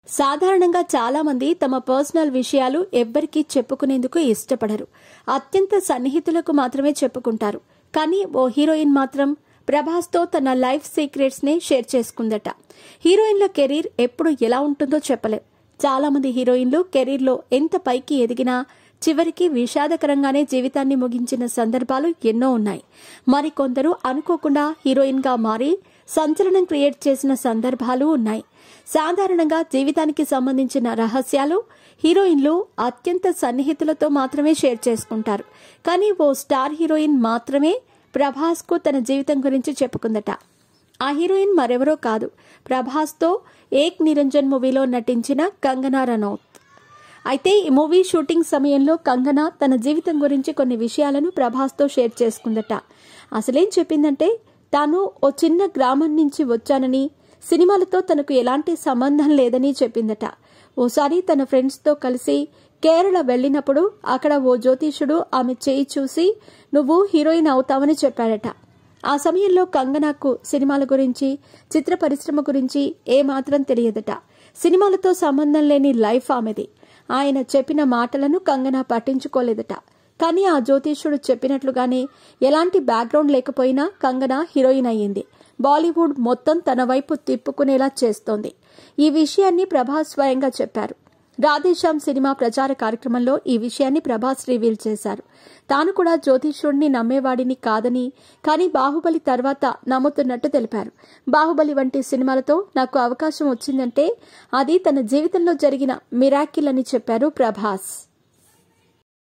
సాధారణంగా చాలా మంది తమ పర్సనల్ విషయాలు ఎవ్వరికీ చెప్పుకునేందుకు ఇష్టపడరు. అత్యంత సన్నిహితులకు మాత్రమే చెప్పుకుంటారు. కానీ ఓ హీరోయిన్ మాత్రం ప్రభాస్తో తన లైఫ్ సీక్రెట్స్ ని షేర్ చేసుకుందట. హీరోయిన్ల కెరీర్ ఎప్పుడు ఎలా ఉంటుందో చెప్పలేం. చాలా మంది హీరోయిన్లు కెరీర్లో ఎంత పైకి ఎదిగినా చివరికి విషాదకరంగానే జీవితాన్ని ముగించిన సందర్భాలు ఎన్నో ఉన్నాయి. మరికొందరు అనుకోకుండా హీరోయిన్ గా మారి సంచలనం క్రియేట్ చేసిన సందర్భాలు ఉన్నాయి. సాధారణంగా జీవితానికి సంబంధించిన రహస్యాలు హీరోయిన్లు అత్యంత సన్నిహితులతో మాత్రమే షేర్ చేసుకుంటారు. కానీ ఓ స్టార్ హీరోయిన్ మాత్రమే ప్రభాస్ కు తన జీవితం గురించి చెప్పుకుందట. ఆ హీరోయిన్ మరెవరో కాదు, ప్రభాస్తో ఏక్ నిరంజన్ మూవీలో నటించిన కంగనా రనౌత్. అయితే ఈ మూవీ షూటింగ్ సమయంలో కంగనా తన జీవితం గురించి కొన్ని విషయాలను ప్రభాస్తో షేర్ చేసుకుందట. అసలేం చెప్పిందంటే, తాను ఓ చిన్న గ్రామం నుంచి వచ్చానని, సినిమాలతో తనకు ఎలాంటి సంబంధం లేదని చెప్పిందట. ఓసారి తన ఫ్రెండ్స్తో కలిసి కేరళ వెళ్లినప్పుడు అక్కడ ఓ జ్యోతిష్యుడు ఆమె చేయి చూసి నువ్వు హీరోయిన్ అవుతావని చెప్పాడట. ఆ సమయంలో కంగనాకు సినిమాల గురించి, చిత్ర పరిశ్రమ గురించి ఏమాత్రం తెలియదట. సినిమాలతో సంబంధం లేని లైఫ్ ఆమెది. ఆయన చెప్పిన మాటలను కంగనా పట్టించుకోలేదట. కానీ ఆ జ్యోతిష్యుడు చెప్పినట్లుగానే ఎలాంటి బ్యాక్గ్రౌండ్ లేకపోయినా కంగనా హీరోయిన్ అయ్యింది. బాలీవుడ్ మొత్తం తన వైపు తిప్పుకునేలా చేస్తోంది. ఈ విషయాన్ని ప్రభాస్ స్వయంగా చెప్పారు. రాధేశ్యామ్ సినిమా ప్రచార కార్యక్రమంలో ఈ విషయాన్ని ప్రభాస్ రివీల్ చేశారు. తాను కూడా జ్యోతిష్యుడిని నమ్మేవాడిని కాదని, కానీ బాహుబలి తర్వాత నమ్ముతున్నట్టు తెలిపారు. బాహుబలి వంటి సినిమాలతో నాకు అవకాశం వచ్చిందంటే అది తన జీవితంలో జరిగిన మిరాకిల్ అని చెప్పారు ప్రభాస్.